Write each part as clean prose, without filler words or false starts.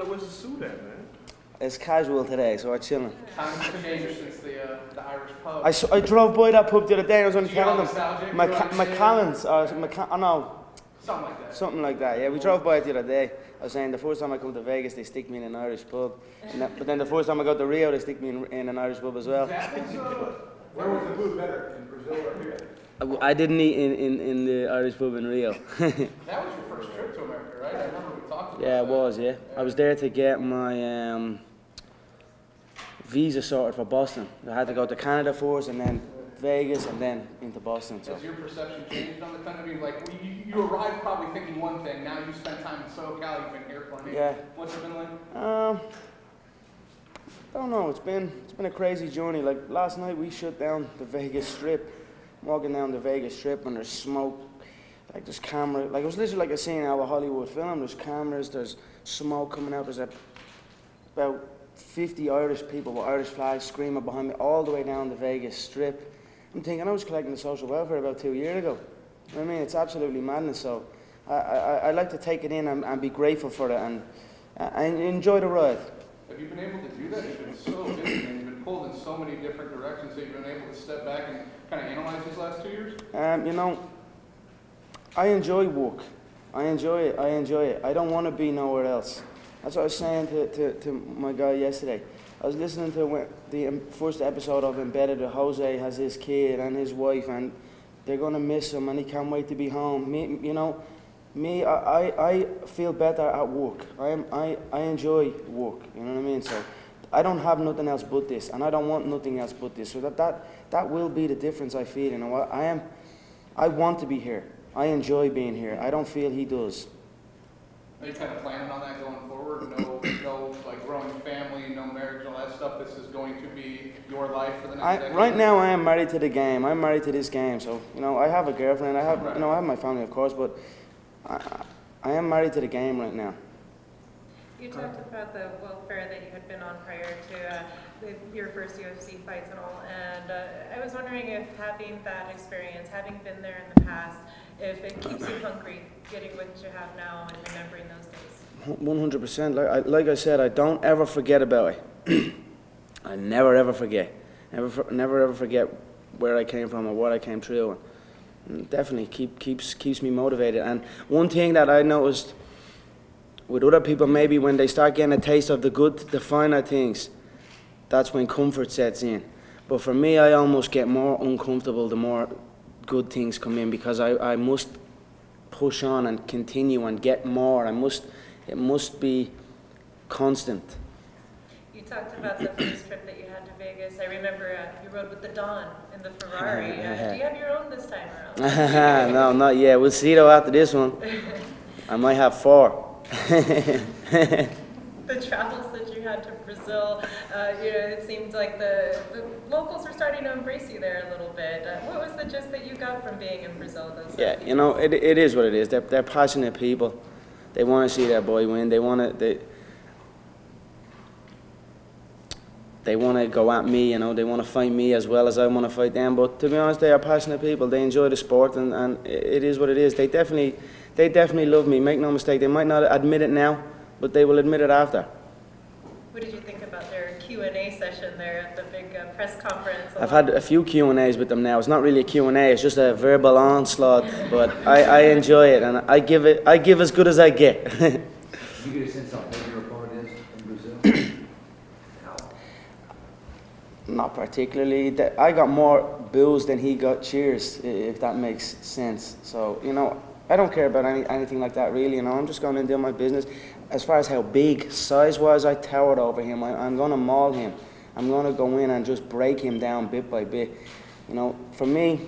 where's the suit at, man? It's casual today, so I'm chilling. Times have changed since the Irish pub. I drove by that pub the other day and I was only telling them. McCallum's, no. Something like that. Something like that, yeah. We drove by it the other day. I was saying the first time I come to Vegas, they stick me in an Irish pub. But then the first time I go to Rio, they stick me in an Irish pub as well. Where was the food better, in Brazil or here? I didn't eat in the Irish pub in Rio. That was your first trip to America, right? I remember we talked about that. Yeah, it was, yeah. I was there to get my visa sorted for Boston. I had to go to Canada first and then Vegas and then into Boston. So. Has your perception changed on the country? Like, you arrived probably thinking one thing, now you spent time in SoCal, you've been here plenty. Yeah. What's it been like? I don't know, it's been a crazy journey. Like last night we shut down the Vegas Strip. I'm walking down the Vegas Strip and there's smoke, like there's camera, like it was literally like a scene out of a Hollywood film. There's cameras, there's smoke coming out, there's about 50 Irish people with Irish flags screaming behind me all the way down the Vegas Strip. I'm thinking I was collecting the social welfare about 2 years ago. You know what I mean? It's absolutely madness. So I like to take it in and be grateful for it and enjoy the ride. Have you been able to do that? You've been so busy and you've been pulled in so many different directions that you've been able to step back and kind of analyze these last 2 years? You know, I enjoy work. I enjoy it. I don't want to be nowhere else. That's what I was saying to my guy yesterday. I was listening to the first episode of Embedded. Jose has his kid and his wife, and they're going to miss him, and he can't wait to be home. I feel better at work. I enjoy work, you know what I mean? So I don't have nothing else but this, and I don't want nothing else but this. So that will be the difference I feel, you know. I want to be here. I enjoy being here. I don't feel he does. Are you kind of planning on that going forward? No, like growing family, no marriage, all that stuff. This is going to be your life for the next decade? Right now, I am married to the game. I'm married to this game. So, you know, I have a girlfriend. I have, I have my family, of course, but I am married to the game right now. You talked about the welfare that you had been on prior to your first UFC fights and all, and I was wondering if having that experience, having been there in the past, if it keeps you hungry getting what you have now and remembering those days. 100%. Like I said, I don't ever forget about it. I never ever forget. Never ever forget where I came from or what I came through. And definitely keeps me motivated. And one thing that I noticed with other people, maybe when they start getting a taste of the finer things, that's when comfort sets in. But for me, I almost get more uncomfortable the more good things come in, because I must push on and continue and get more. It must be constant. You talked about the first trip that you had to Vegas. I remember you rode with the Don in the Ferrari. Do you have your own this time around? No, not yet. We'll see though after this one. I might have 4. The travels that you had to Brazil, it seemed like the locals were starting to embrace you there a little bit. What was the gist that you got from being in Brazil? Yeah, you know, it is what it is. They're passionate people. They want to see their boy win. They want to go at me, you know. They want to fight me as well as I want to fight them. But to be honest, they are passionate people. They enjoy the sport, and it is what it is. They definitely love me. Make no mistake. They might not admit it now, but they will admit it after. What did you think about their Q&A session there at the big press conference? I've had a few Q&As with them now. It's not really a Q&A, it's just a verbal onslaught, but I enjoy it, and I give as good as I get. Did you get a sense of what your opponent is in Brazil? Not particularly. I got more boos than he got cheers, if that makes sense. So, you know, I don't care about anything like that, really. You know, I'm just going to do my business. As far as how big, size-wise, I towered over him. I'm going to maul him. I'm going to go in and just break him down bit by bit. You know, for me,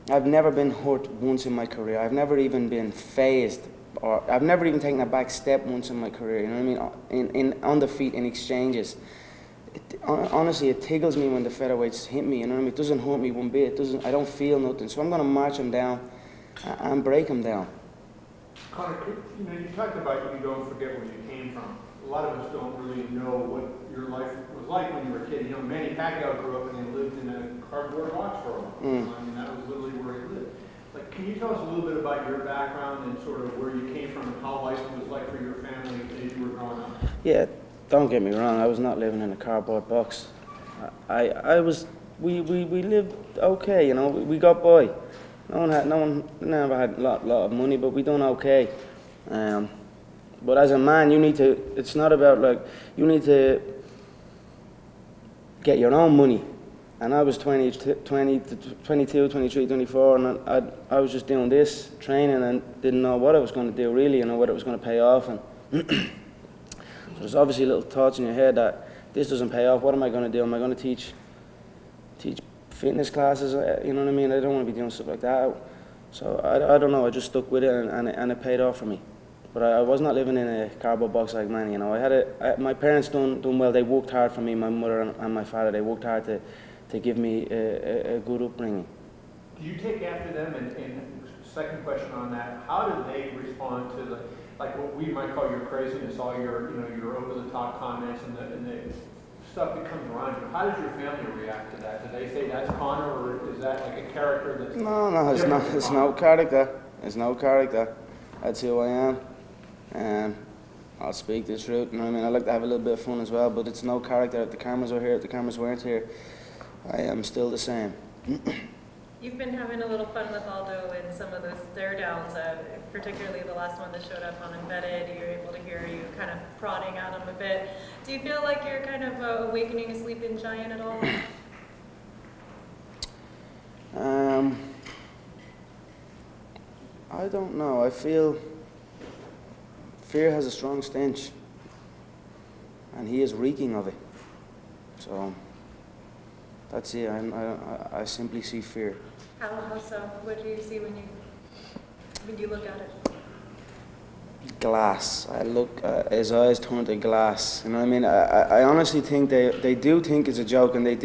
I've never been hurt once in my career. I've never even been phased, or I've never even taken a back step once in my career. You know what I mean? On the feet, in exchanges. Honestly, it tickles me when the featherweights hit me. You know what I mean? It doesn't hurt me one bit. I don't feel nothing. So I'm going to march him down and break him down. Conor, you talked about you don't forget where you came from. A lot of us don't really know what your life was like when you were a kid. You know, Manny Pacquiao grew up and he lived in a cardboard box for a while. I mean, that was literally where he lived. Like, can you tell us a little bit about your background and sort of where you came from and how life was like for your family as you were growing up? Yeah, don't get me wrong, I was not living in a cardboard box. We lived okay, you know, we got by. No one never had a lot of money, but we done okay. But as a man, it's not about like, you need to get your own money. And I was 22, 23, 24, and I was just doing this, training, and didn't know what I was going to do really, you know, whether it was going to pay off. And so there's obviously little thoughts in your head that this doesn't pay off, what am I going to do? Am I going to teach fitness classes? You know what I mean? I don't want to be doing stuff like that. So I don't know, I just stuck with it, and it paid off for me. But I was not living in a cardboard box like many, you know. My parents done well, they worked hard for me, my mother and my father, they worked hard to give me a good upbringing. Do you take after them? And second question on that, how do they respond to like what we might call your craziness, all your your over the top comments and the stuff that comes around you? How does your family react to that? Do they say that's Conor, or is that like a character that's No, it's no character. It's no character. That's who I am. I'll speak the truth. You know what I mean? I like to have a little bit of fun as well, but it's no character. If the cameras were here, if the cameras weren't here, I am still the same. You've been having a little fun with Aldo in some of those stare downs, particularly the last one that showed up on Embedded. You're able to hear you kind of prodding at him a bit. Do you feel like you're kind of awakening a sleeping giant at all? I don't know. I feel fear has a strong stench, and he is reeking of it. So that's it. I simply see fear. How so? What do you see when you look at it? Glass. I look, his eyes turn to glass. You know what I mean? I honestly think they do think it's a joke, and they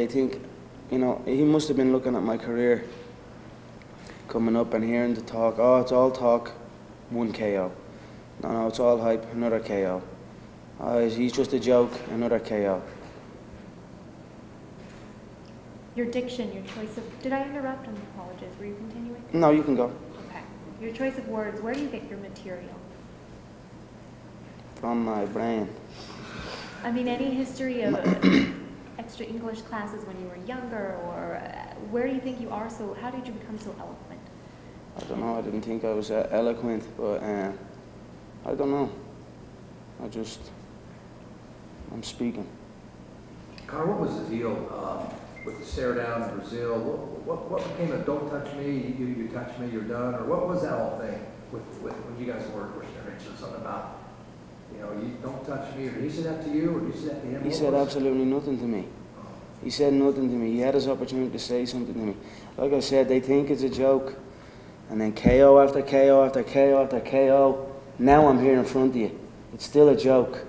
think, you know, he must have been looking at my career coming up and hearing the talk. Oh, it's all talk, one KO. No, it's all hype, another KO. Oh, he's just a joke, another KO. Your diction, your choice of... Did I interrupt? I apologize. Were you continuing? No, you can go. Okay. Your choice of words, where do you get your material? From my brain. I mean, any history of extra English classes when you were younger, or where do you think you are so... How did you become so eloquent? I don't know. I didn't think I was eloquent, but I don't know. I'm speaking. Conor, what was the deal with the stare down in Brazil? What became a don't touch me, you touch me, you're done? Or what was that whole thing with when you guys were staring each other? Something about, you know, you don't touch me, or did he say that to you, or did you say that to him? He said absolutely nothing to me. He said nothing to me. He had his opportunity to say something to me. Like I said, they think it's a joke. And then KO after KO after KO after KO. Now I'm here in front of you. It's still a joke.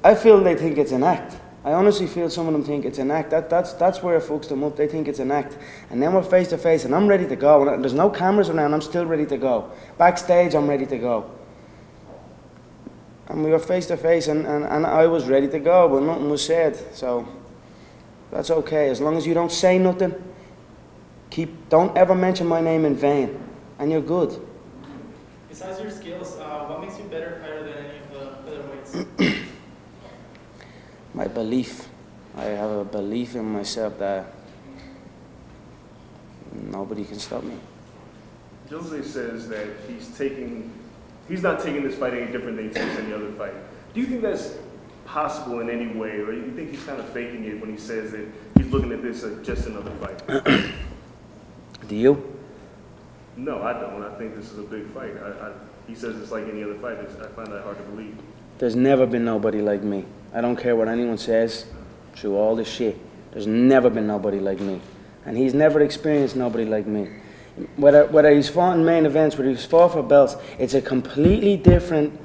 I feel they think it's an act. I honestly feel some of them think it's an act. That's where it fucks them up. They think it's an act. And then we're face to face, and I'm ready to go. And there's no cameras around, I'm still ready to go. Backstage, I'm ready to go. And we were face to face, and I was ready to go, but nothing was said. So that's okay. As long as you don't say nothing, don't ever mention my name in vain, and you're good. Besides your skills, what makes you a better fighter than any of the featherweights? My belief. I have a belief in myself that nobody can stop me. Jose says that he's not taking this fight any different than he takes any other fight. Do you think that's possible in any way, or do you think he's kind of faking it when he says that he's looking at this as just another fight? Do you? No, I don't. I think this is a big fight. He says it's like any other fight. I find that hard to believe. There's never been nobody like me. I don't care what anyone says through all this shit. There's never been nobody like me. And he's never experienced nobody like me. Whether he's fought in main events, whether he's fought for belts, it's a completely different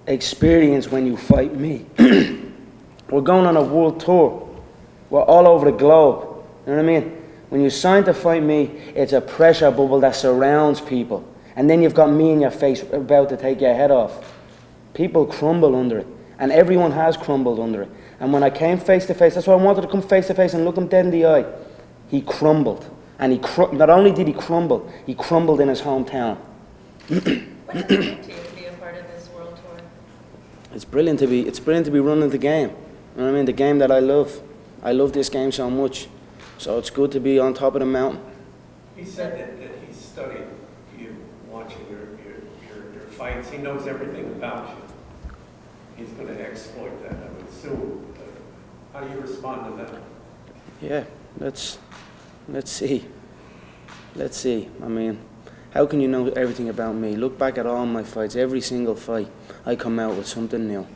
experience when you fight me. We're going on a world tour. We're all over the globe. You know what I mean? When you sign to fight me, it's a pressure bubble that surrounds people. And then you've got me in your face about to take your head off. People crumble under it. And everyone has crumbled under it. And when I came face to face, that's why I wanted to come face to face and look him dead in the eye. He crumbled. And not only did he crumble in his hometown. What's it mean to you to be a part of this It's brilliant to be running the game. You know what I mean? The game that I love. I love this game so much. So it's good to be on top of the mountain. He said that he studied you, watching your fights. He knows everything about you. He's going to exploit that, I would assume. How do you respond to that? Yeah, let's see. Let's see. I mean, how can you know everything about me? Look back at all my fights. Every single fight, I come out with something new.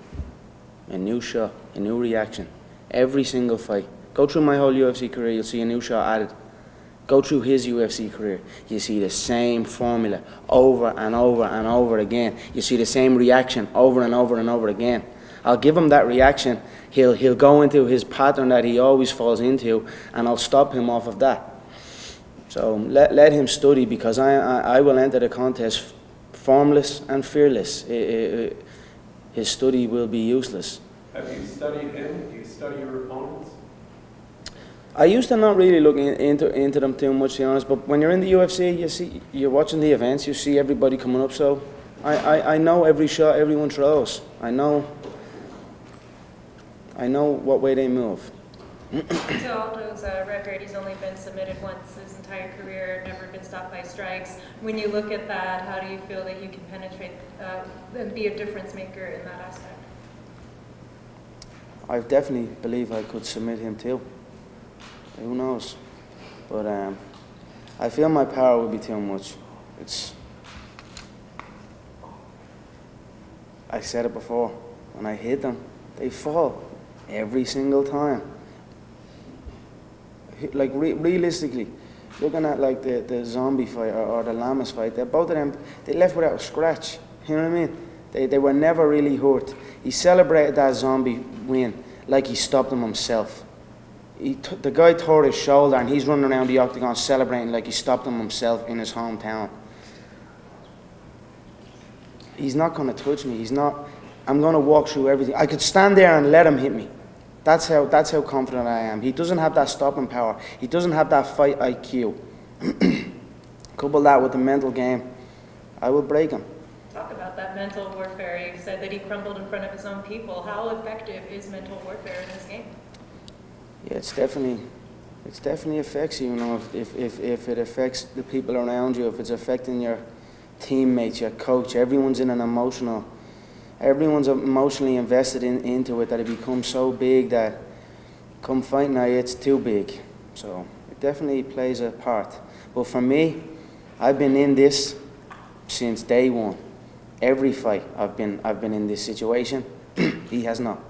A new shot, a new reaction. Every single fight. Go through my whole UFC career, you'll see a new shot added. Go through his UFC career, you see the same formula over and over and over again. You see the same reaction over and over and over again. I'll give him that reaction. He'll go into his pattern that he always falls into, and I'll stop him off of that. So let him study, because I will enter the contest formless and fearless. His study will be useless. Have you studied him? Do you study your opponents? I used to not really look into them too much, to be honest, but when you're in the UFC, you're watching the events, you see everybody coming up, so I know every shot everyone throws. I know what way they move. To Aldo's record, he's only been submitted once his entire career, never been stopped by strikes. When you look at that, how do you feel that you can penetrate and be a difference maker in that aspect? I definitely believe I could submit him too. Who knows? But I feel my power would be too much. I said it before, when I hit them, they fall every single time. Like realistically, looking at like the zombie fight or the Lamas fight, both of them, they left without a scratch. You know what I mean? They were never really hurt. He celebrated that zombie win like he stopped him himself. The guy tore his shoulder and he's running around the octagon celebrating like he stopped him himself in his hometown. He's not going to touch me. I'm going to walk through everything. I could stand there and let him hit me. That's how confident I am. He doesn't have that stopping power. He doesn't have that fight IQ. Couple that with the mental game, I will break him. Talk about that mental warfare. You said that he crumbled in front of his own people. How effective is mental warfare in this game? Yeah, it's definitely affects you. You know, if it affects the people around you, if it's affecting your teammates, your coach, everyone's emotionally invested into it, that it becomes so big that come fight night it's too big. So it definitely plays a part. But for me, I've been in this since day one. Every fight I've been in this situation. He has not.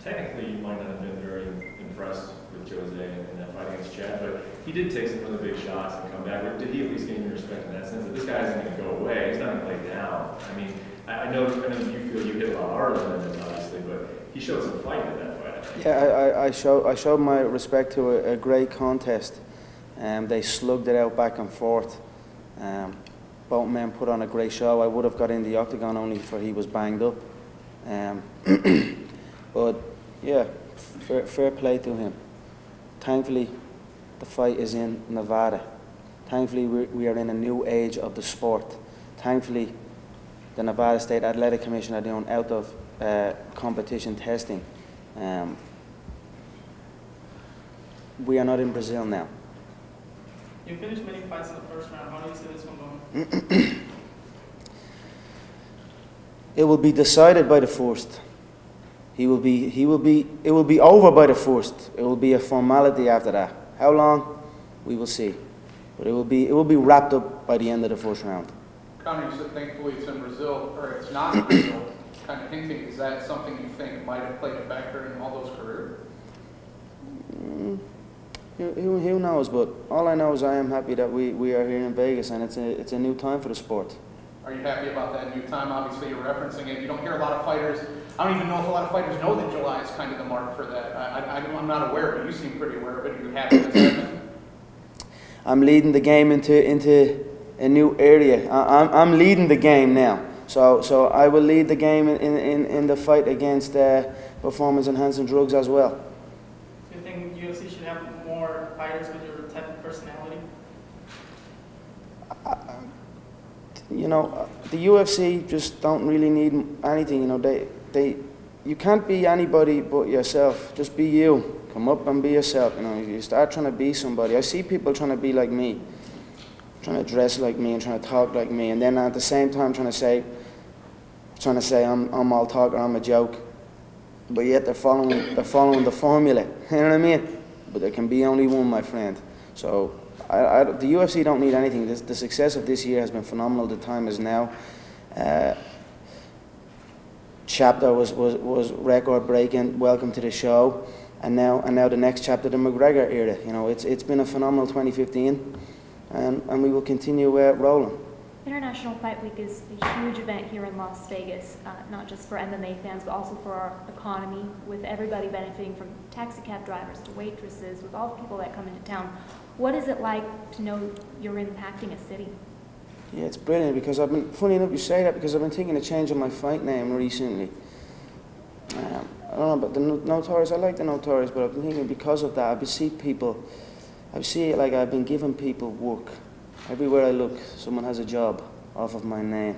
Technically, you might not have been very impressed with Jose in that fight against Chad, but he did take some really big shots and come back. But did he at least gain your respect in that sense that this guy isn't going to go away? He's not going to lay down. I mean, I know you feel you hit a lot harder than him, obviously, but he showed some fight in that fight, I think. Yeah, I showed my respect to a great contest. They slugged it out back and forth. Both men put on a great show. I would have got in the octagon only for he was banged up. But yeah, fair play to him. Thankfully, the fight is in Nevada. Thankfully, we are in a new age of the sport. Thankfully, the Nevada State Athletic Commission are doing out of competition testing. We are not in Brazil now. You finished many fights in the first round. How do you see this one going? It will be decided by the first. It will be over by the first. It will be a formality after that. How long? We will see. But it will be wrapped up by the end of the first round. Conor, you said thankfully it's in Brazil, or it's not in Brazil. Kind of hinting, is that something you think might have played a factor in Aldo's career? Who knows? But all I know is I am happy that we are here in Vegas, and it's a new time for the sport. Are you happy about that new time? Obviously, you're referencing it. You don't hear a lot of fighters. I don't even know if a lot of fighters know that July is kind of the mark for that. I'm not aware, but you seem pretty aware of it. Are you happy with that? I'm leading the game into a new area. I'm leading the game now. So I will lead the game in the fight against performance-enhancing drugs as well. Do you think UFC should have more fighters with your type of personality? You know, the UFC just don't really need anything. You know, you can't be anybody but yourself. Just be you. Come up and be yourself. You know, if you start trying to be somebody, I see people trying to be like me, trying to dress like me and trying to talk like me, and then at the same time trying to say I'm all talk or I'm a joke, but yet they're following the formula. You know what I mean? But there can be only one, my friend. So the UFC don't need anything. The success of this year has been phenomenal. The time is now. Chapter was record breaking. Welcome to the show. And now the next chapter, the McGregor era. You know, it's been a phenomenal 2015, and we will continue rolling. International Fight Week is a huge event here in Las Vegas, not just for MMA fans, but also for our economy, with everybody benefiting, from taxi cab drivers to waitresses, with all the people that come into town. What is it like to know you're impacting a city? Yeah, it's brilliant, because funny enough you say that, because I've been thinking of changing my fight name recently. I don't know about the Notorious, I like the Notorious, but I've been thinking because of that, I've been giving people work. Everywhere I look, someone has a job off of my name.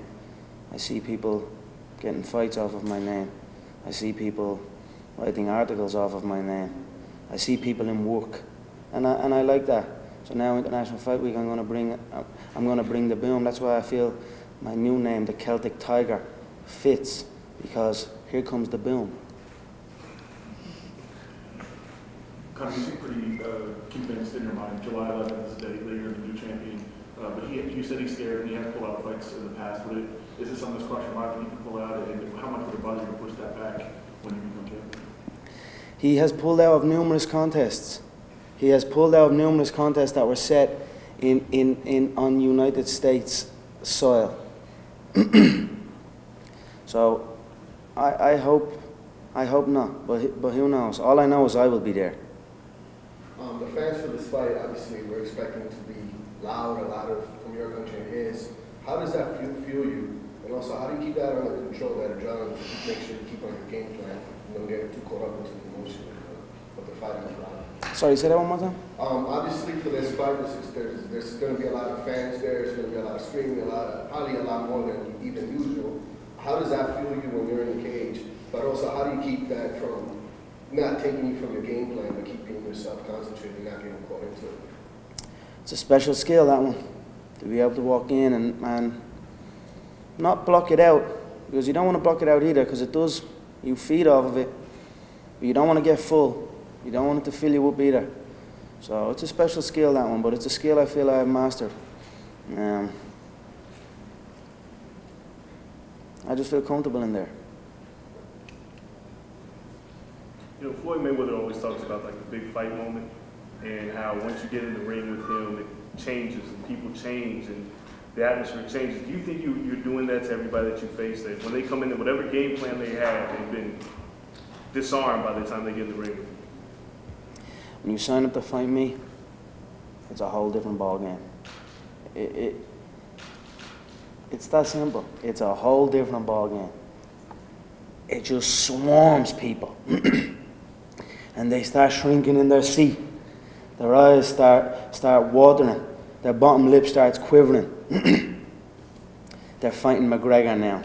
I see people getting fights off of my name. I see people writing articles off of my name. I see people in work, and I like that. So now International Fight Week, I'm going to bring the boom. That's why I feel my new name, the Celtic Tiger, fits, because here comes the boom. Conor, you seem pretty convinced in your mind. July 11th is the date that you're the new champion. But you said he's scared, and he has pulled out fights in the past. Is this something that's crossed your mind that he can pull out? And how much would it bother you to push that back when you become champion? He has pulled out of numerous contests. He has pulled out of numerous contests that were set on United States soil. So I hope not, but who knows? All I know is I will be there. The fans for this fight, obviously, we're expecting it to be loud, a lot of from your country is. How does that fuel you? And also, how do you keep that under control, that adrenaline, to make sure you keep on your game plan and don't get too caught up into the emotion of the fight and the crowd? Sorry, say that one more time? Obviously, for this fight, there's going to be a lot of fans there. There's going to be a lot of screaming, probably a lot more than even usual. How does that fuel you when you're in the cage? But also, how do you keep that from not taking you from your game plan, but keeping yourself concentrated and not getting caught into it? It's a special skill, that one, to be able to walk in and not block it out, because you don't want to block it out either, because you feed off of it, but you don't want to get full. You don't want it to fill you up either. So it's a special skill, that one, but it's a skill I feel I have mastered. I just feel comfortable in there. You know, Floyd Mayweather always talks about like the big fight moment, and how once you get in the ring with him, it changes and people change and the atmosphere changes. Do you think you're doing that to everybody that you face? That when they come in, whatever game plan they have, they've been disarmed by the time they get in the ring with you? When you sign up to fight me, it's a whole different ball game. It's that simple. It's a whole different ball game. It just swarms people. And they start shrinking in their seat. Their eyes start watering. Their bottom lip starts quivering. They're fighting McGregor now.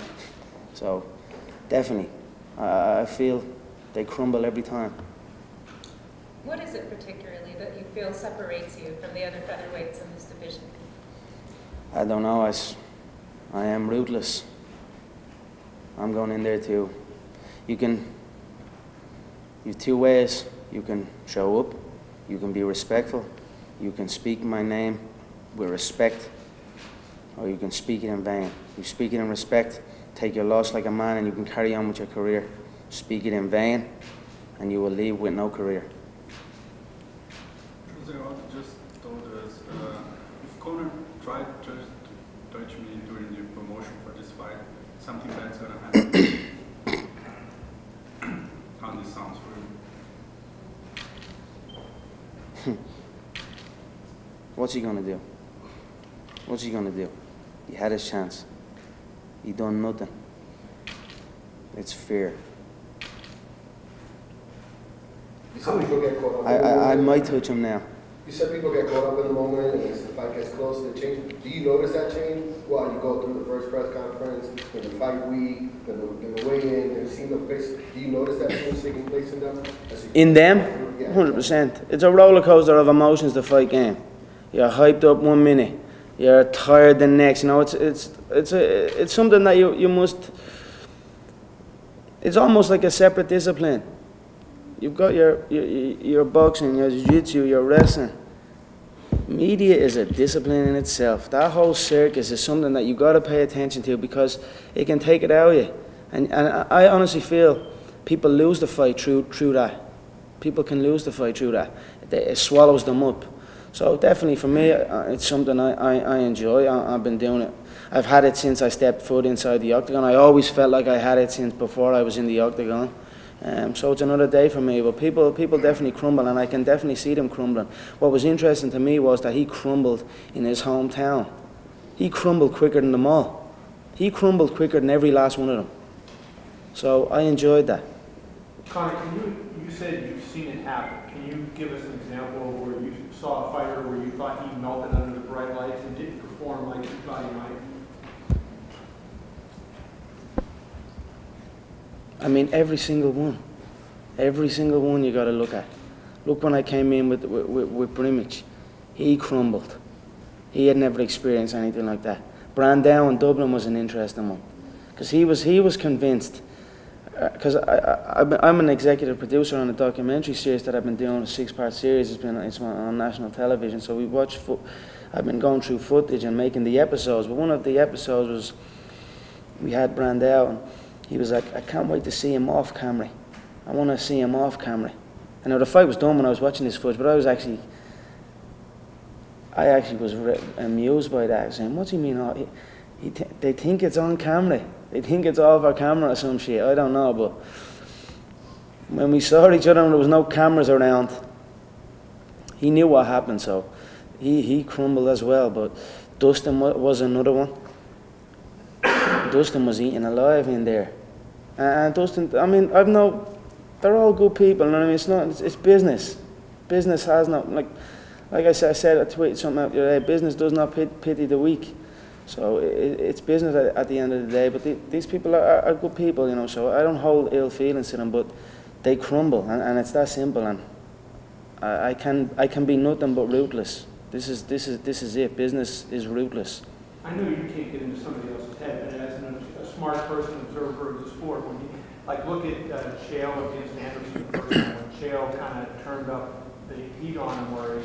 So, definitely, I feel they crumble every time. What is it particularly that you feel separates you from the other featherweights in this division? I don't know. I am ruthless. I'm going in there too. You have two ways. You can show up, you can be respectful, you can speak my name with respect, or you can speak it in vain. You speak it in respect, take your loss like a man, and you can carry on with your career. Speak it in vain, and you will leave with no career. Jose Aldo just told us, if Conor tried to touch me during the promotion for this fight, something bad's gonna happen. How this sounds for you? What's he gonna do? What's he gonna do? He had his chance. He done nothing. It's fear. I might touch him now. You said people get caught up in the moment, and as the fight gets close, they change. Do you notice that change while you go through the first press conference, in the fight week, in the weigh-in, and see the face? Do you notice that change taking place in them? In them, Yeah. 100%. It's a roller coaster of emotions, the fight game. You're hyped up 1 minute, you're tired the next. You know, it's something that you must. It's almost like a separate discipline. You've got your boxing, your jiu-jitsu, your wrestling. Media is a discipline in itself. That whole circus is something that you got to pay attention to because it can take it out of you. And I honestly feel people lose the fight through that. People can lose the fight through that. It swallows them up. So definitely for me, it's something I enjoy. I've been doing it. I've had it since I stepped foot inside the octagon. I always felt like I had it since before I was in the octagon. So it's another day for me. But people definitely crumble, and I can definitely see them crumbling. What was interesting to me was that he crumbled in his hometown. He crumbled quicker than them all. He crumbled quicker than every last one of them. So I enjoyed that. Conor, you said you've seen it happen. Can you give us an example of where you saw a fighter where you thought he melted under the bright lights and didn't perform like you thought he might? I mean, every single one. Every single one you got to look at. Look when I came in with Brimage. He crumbled. He had never experienced anything like that. Brandao in Dublin was an interesting one. Because he was convinced. Because I'm an executive producer on a documentary series that I've been doing, a 6-part series. It's on national television. So I've been going through footage and making the episodes. But one of the episodes was, we had Brandao, and he was like, I can't wait to see him off camera. I want to see him off camera. I know the fight was done when I was watching this footage, but I actually was amused by that, saying, what's he mean? Oh, they think it's on camera. They think it's off our camera or some shit. I don't know, but when we saw each other and there was no cameras around, he knew what happened, so he crumbled as well. But Dustin was another one. Dustin was eaten alive in there. And Dustin, I mean, they're all good people, and I mean, it's business. Business has not, like I said, I tweeted something out the other day, business does not pity the weak. So it's business at the end of the day, but these people are good people, you know, so I don't hold ill feelings to them, but they crumble, and it's that simple, and I can be nothing but ruthless. This is it, business is ruthless. I know you can't get into somebody else's head, but as a smart person, observer of the sport, when you look at Chael against Anderson the first time, when Chael kind of turned up the heat on him, where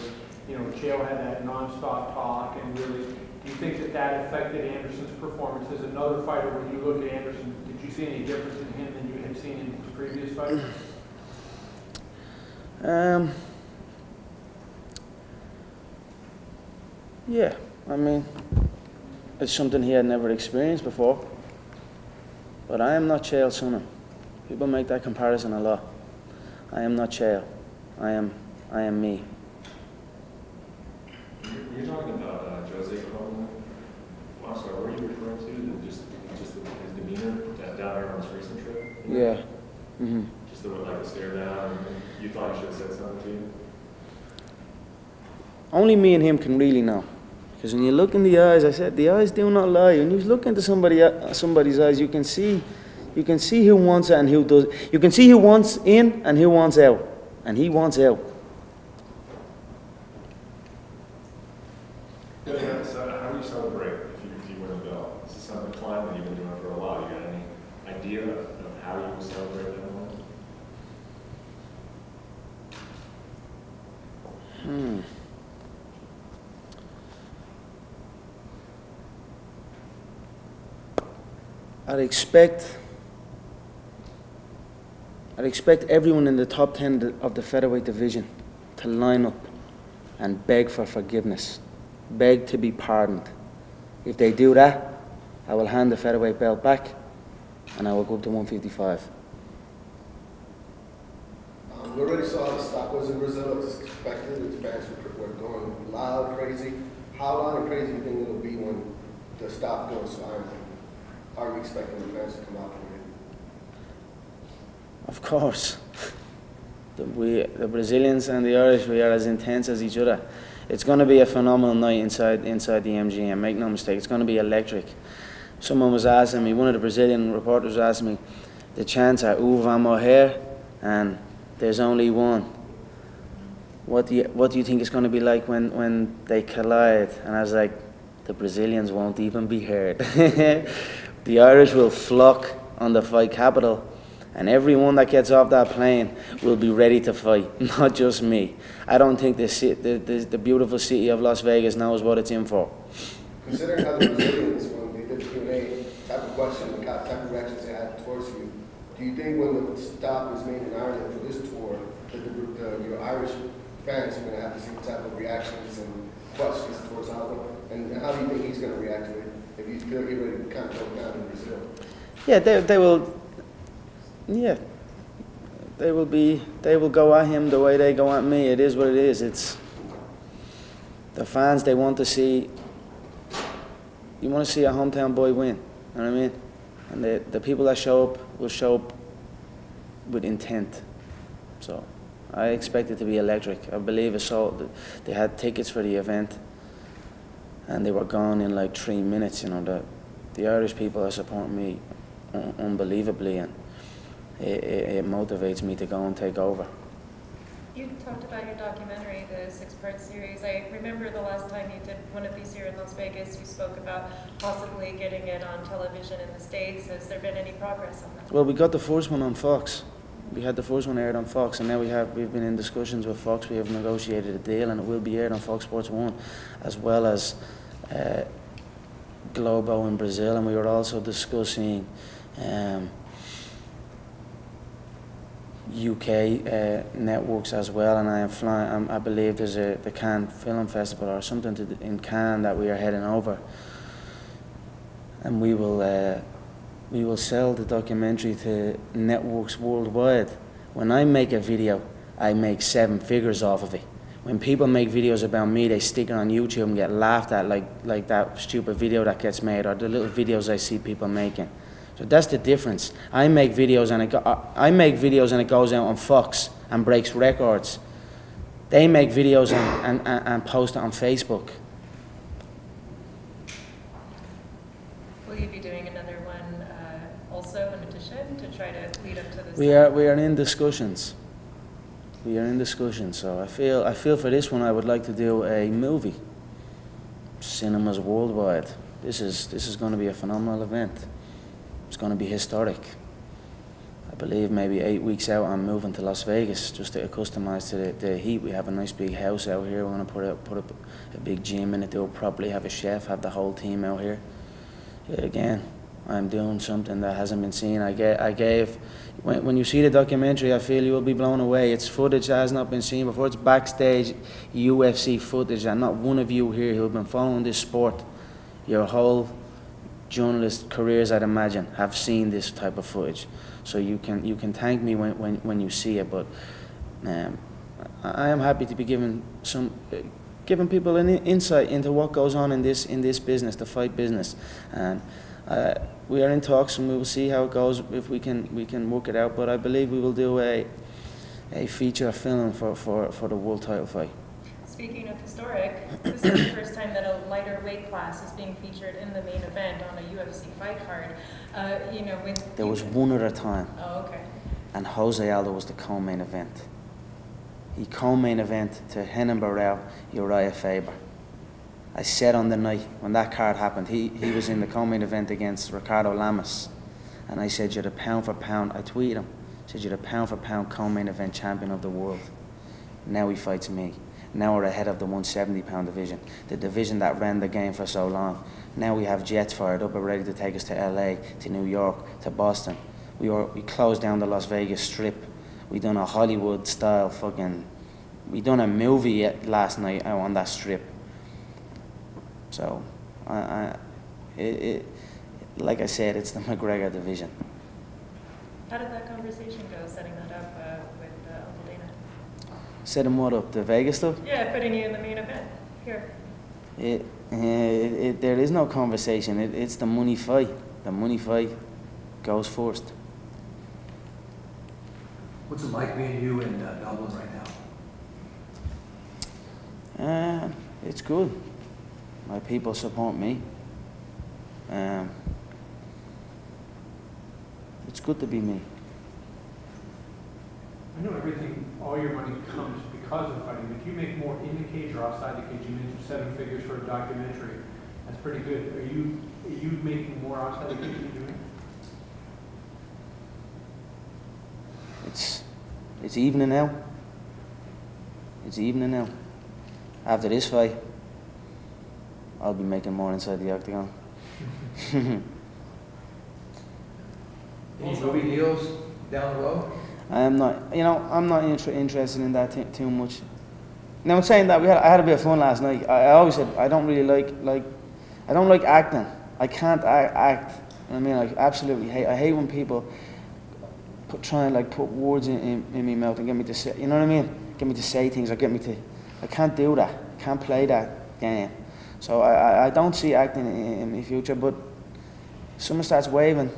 Chael had that nonstop talk, and really, do you think that affected Anderson's performance as another fighter? When you look at Anderson, did you see any difference in him than you had seen in his previous fights? Yeah, I mean, it's something he had never experienced before. But I am not Chael Sonnen. People make that comparison a lot. I am not Chael. I am me. You're talking about Jose Cole. I'm sorry, what are you referring to? Just his demeanor down there on his recent trip? Yeah. Mm-hmm. Just like a stare down, and you thought he should have said something to you? Only me and him can really know. Because when you look in the eyes, I said, the eyes do not lie. When you look into somebody's eyes, you can see who wants it and who does. You can see who wants in and who wants out. And he wants out. Yeah, so how do you celebrate if you win a belt? This is something climb that you've been doing for a while. You got any idea of how you will celebrate that one? I'd expect everyone in the top 10 of the featherweight division to line up and beg for forgiveness, beg to be pardoned. If they do that, I will hand the featherweight belt back and I will go up to 155. We already saw how the stock was in Brazil, as expected. The fans were going loud, crazy. How loud and crazy do you think it'll be when the stock goes silent? Are you expecting the fans to come out for it? Of course. The Brazilians and the Irish, we are as intense as each other. It's going to be a phenomenal night inside the MGM. Make no mistake, it's going to be electric. Someone was asking me, one of the Brazilian reporters was asking me, the chants are "Uva Moher," and there's only one. What do you think it's going to be like when they collide? And I was like, the Brazilians won't even be heard. The Irish will flock on the fight capital, and everyone that gets off that plane will be ready to fight, not just me. I don't think the beautiful city of Las Vegas knows what it's in for. Considering how the Brazilians, when they did the Q&A type of question, the type of reactions they had towards you, do you think when the stop is made in Ireland for this tour, that your Irish fans are going to have the same type of reactions and questions towards Aldo? And how do you think he's going to react to it if you feel like you're ready to kind of go down in Brazil? Yeah, they will. Yeah, they will go at him the way they go at me. It is what it is. It's the fans. They want to see. You want to see a hometown boy win. You know what I mean? And the people that show up will show up with intent. So I expect it to be electric. I believe they had tickets for the event, and they were gone in like 3 minutes. You know, the Irish people are supporting me unbelievably, and it motivates me to go and take over. You talked about your documentary, the 6-part series. I remember the last time you did one of these here in Las Vegas, you spoke about possibly getting it on television in the States. Has there been any progress on that? Well, we got the first one on Fox. We had the first one aired on Fox, and now we've been in discussions with Fox. We have negotiated a deal, and it will be aired on Fox Sports 1, as well as Globo in Brazil, and we were also discussing UK networks as well, and I am flying. I believe there's the Cannes Film Festival or something in Cannes that we are heading over, and we will sell the documentary to networks worldwide. When I make a video, I make 7 figures off of it. When people make videos about me, they stick it on YouTube and get laughed at, like that stupid video that gets made, or the little videos I see people making. So that's the difference. I make videos and it goes out on Fox and breaks records. They make videos and post it on Facebook. Will you be doing another one also in addition to try to lead up to this? We are in discussions. We are in discussions. So I feel for this one I would like to do a movie. Cinemas worldwide. This is going to be a phenomenal event. It's going to be historic. I believe maybe 8 weeks out I'm moving to Las Vegas just to accustamize to the heat. We have a nice big house out here. We're going to put up a big gym in it, do it properly, have a chef, have the whole team out here. Again, I'm doing something that hasn't been seen. When you see the documentary, I feel you will be blown away. It's footage that has not been seen before. It's backstage UFC footage that not one of you here who have been following this sport your whole journalist careers, I'd imagine, have seen this type of footage. So you can thank me when you see it. But I am happy to be giving people an insight into what goes on in this business, the fight business. And we are in talks, and we will see how it goes if we can work it out. But I believe we will do a feature film for the world title fight. Speaking of historic, this is the first time that a lighter weight class is being featured in the main event on a UFC fight card. There was one other time. Oh, okay. And Jose Aldo was the co-main event. He co-main event to Renan Barão, Uriah Faber. I said on the night when that card happened, he was in the co-main event against Ricardo Lamas, and I said, you're the pound for pound. I tweeted him. I said, you're the pound for pound co-main event champion of the world. Now he fights me. Now we're ahead of the 170-pound division, the division that ran the game for so long. Now we have jets fired up and ready to take us to LA, to New York, to Boston. We closed down the Las Vegas Strip. We done a Hollywood-style we done a movie last night out on that strip. So, like I said, it's the McGregor division. How did that conversation go, setting that up with Uncle Dana? Set him what up? The Vegas stuff? Yeah, putting you in the main event here. There is no conversation. It's the money fight. The money fight goes first. What's it like being you in Dublin right now? It's good. My people support me. It's good to be me. I know everything, all your money comes because of fighting, but you make more in the cage or outside the cage. You mentioned 7 figures for a documentary. That's pretty good. Are you making more outside the cage than you do? It's evening now. It's evening now. After this fight, I'll be making more inside the octagon. Any movie deals down the road? I'm not interested in that too much. Now, in saying that, I had a bit of fun last night. I always said I don't really like I don't like acting. I can't act. I mean, I absolutely hate. I hate when people try and put words in my mouth and get me to say. You know what I mean? Get me to say things or get me to. I can't do that. I can't play that game. So I don't see acting in my future. But if someone starts waving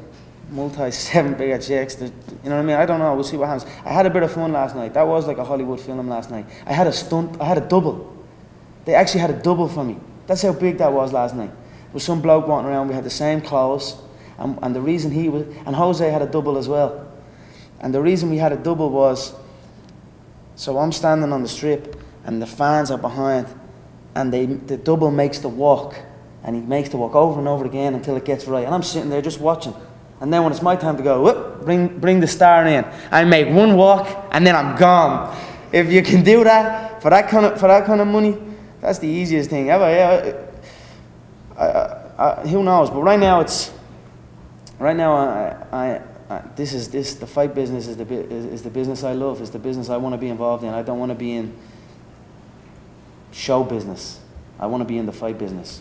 multi-7-figure checks, you know what I mean? I don't know. We'll see what happens. I had a bit of fun last night. That was like a Hollywood film last night. I had a stunt. I had a double. They actually had a double for me. That's how big that was last night. There was some bloke walking around. We had the same clothes, and the reason he was, and Jose had a double as well. And the reason we had a double was, so I'm standing on the strip, and the fans are behind, and the double makes the walk, and he makes the walk over and over again until it gets right. And I'm sitting there just watching. And then when it's my time to go, whoop, bring the star in. I make one walk, and then I'm gone. If you can do that for that kind of money, that's the easiest thing ever. Yeah, who knows? But right now the fight business is the business I love. It's the business I want to be involved in. I don't want to be in show business. I want to be in the fight business.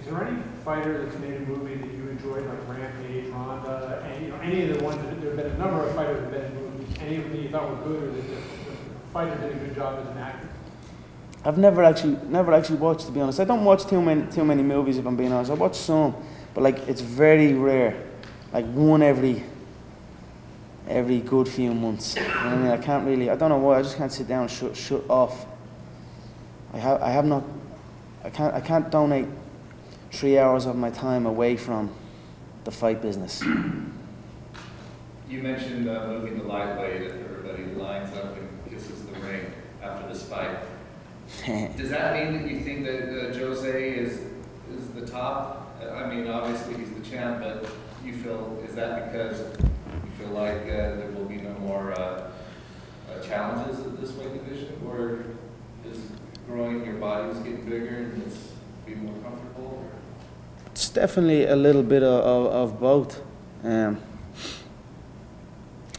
Is there any fighter that's made a movie that you enjoyed, like Rampage, Ronda, and any of the ones that there have been a number of fighters that have been in movies? Any of them you thought were good, or that the fighter did a good job as an actor? I've never actually watched, to be honest. I don't watch too many movies, if I'm being honest. I watch some, but it's very rare. Like one every good few months. You know what I mean? I can't really. I don't know why. I just can't sit down and shut off. I can't donate 3 hours of my time away from the fight business. You mentioned moving the lightweight, and everybody lines up and kisses the ring after this fight. Does that mean that you think that Jose is the top? I mean, obviously he's the champ, but you feel, is that because you feel like there will be no more challenges at this weight division, or is growing, your body is getting bigger and it's being more comfortable? Or? It's definitely a little bit of both.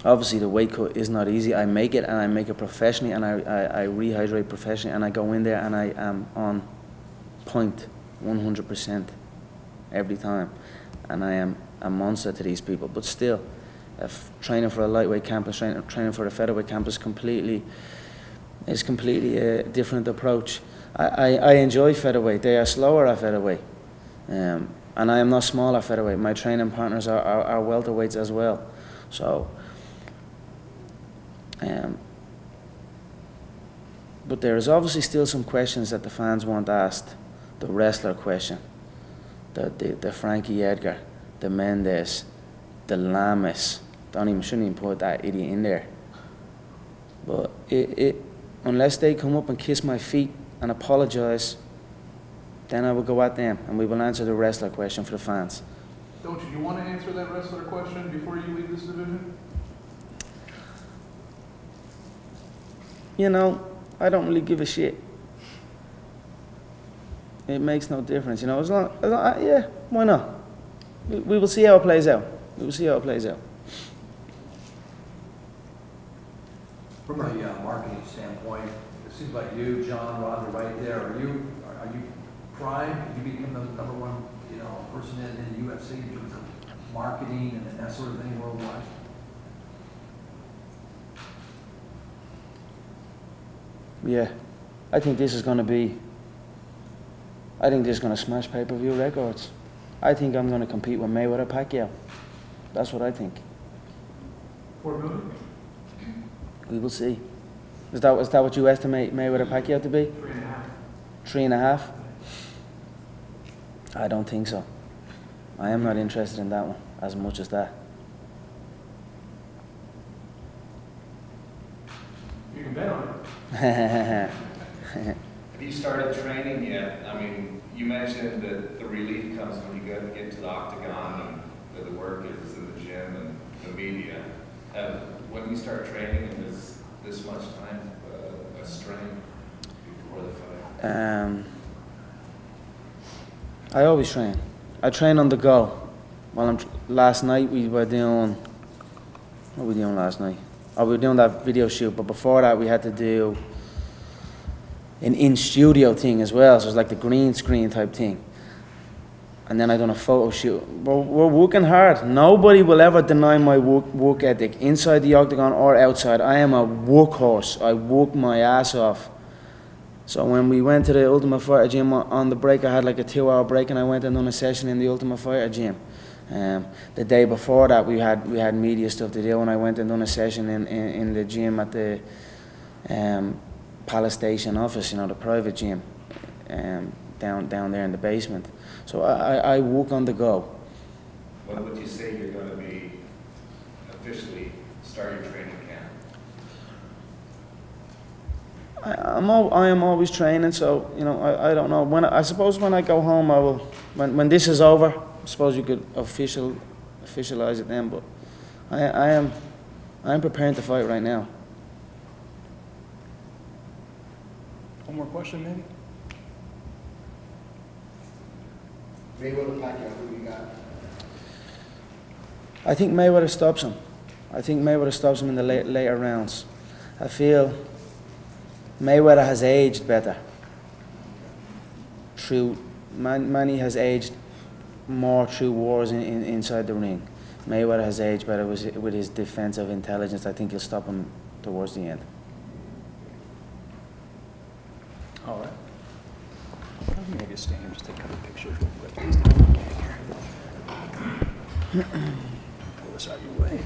Obviously the weight cut is not easy. I make it, and I make it professionally, and I rehydrate professionally, and I go in there and I am on point 100% every time, and I am a monster to these people. But still, if training for a lightweight camp and training for a featherweight camp is completely a different approach. I enjoy featherweight. They are slower at featherweight, and I am not small at featherweight. My training partners are welterweights as well. So. But there is obviously still some questions that the fans want asked. The wrestler question, the Frankie Edgar, the Mendes, the Lamas. Shouldn't even put that idiot in there. But unless they come up and kiss my feet and apologize, then I will go at them, and we will answer the wrestler question for the fans. Don't you want to answer that wrestler question before you leave this division? You know, I don't really give a shit. It makes no difference, you know. As long, yeah, why not? We will see how it plays out. We will see how it plays out. From a marketing standpoint, it seems like you, John, Ronda, right there. Are you primed? Could you become the #1, person in the UFC in terms of marketing and that sort of thing worldwide? Yeah, I think this is going to smash pay-per-view records. I think I'm going to compete with Mayweather Pacquiao. That's what I think. $4 million? We will see. Is that what you estimate Mayweather Pacquiao to be? 3.5. 3.5? I don't think so. I am not interested in that one as much as that. You can bet on it. Have you started training yet? I mean, you mentioned that the relief comes when you get to the octagon and where the work is in the gym and the media. When you start training, is this much time a strain before the fight? I always train. I train on the go. Well, last night we were doing. What were we doing last night? Oh, we were doing that video shoot, but before that we had to do an in-studio thing as well, so it was like the green screen type thing. And then I done a photo shoot. We're working hard. Nobody will ever deny my work ethic, inside the octagon or outside. I am a workhorse. I work my ass off. So when we went to the Ultimate Fighter gym on the break, I had like a 2-hour break, and I went and done a session in the Ultimate Fighter gym. The day before that, we had media stuff to do, and I went and done a session in the gym at the Palace Station office, you know, the private gym, down there in the basement. So I work on the go. When would you say you're going to be officially start your training camp? I am always training, so you know I don't know. I suppose when I go home, I will. When this is over, I suppose you could officialize it then. But I am preparing to fight right now. One more question, maybe? Mayweather Pacquiao, who you got? I think Mayweather stops him. I think Mayweather stops him in the later rounds. I feel Mayweather has aged better. Manny has aged more through wars inside the ring. Mayweather has aged better with his defensive intelligence. I think he'll stop him towards the end. All right. Maybe stand here, just take a couple pictures real quick. Pull this out of your way.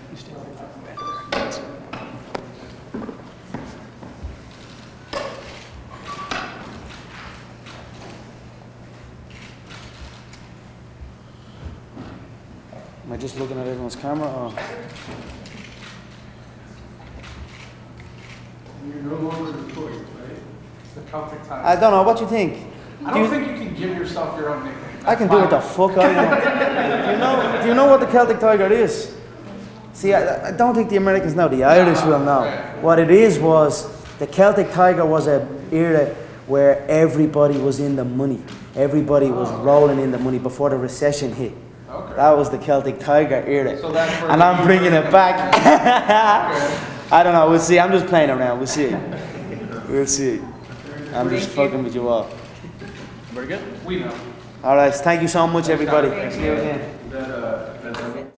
You stand right back there. That's it. Am I just looking at everyone's camera? Or? You're no longer the toy, right? The Celtic Tiger. I don't know. What you think? I don't think you can give yourself your own nickname. I can do what the fuck I want. Do you know what the Celtic Tiger is? See, I don't think the Americans know. The Irish will know. What it is was the Celtic Tiger was an era where everybody was in the money. Everybody was rolling in the money before the recession hit. Okay. That was the Celtic Tiger era. So that's where and I'm bringing it back. Okay. I don't know. We'll see. I'm just playing around. We'll see. We'll see. I'm just fucking with you all. Very good. We know. All right. Thank you so much, everybody. See you again.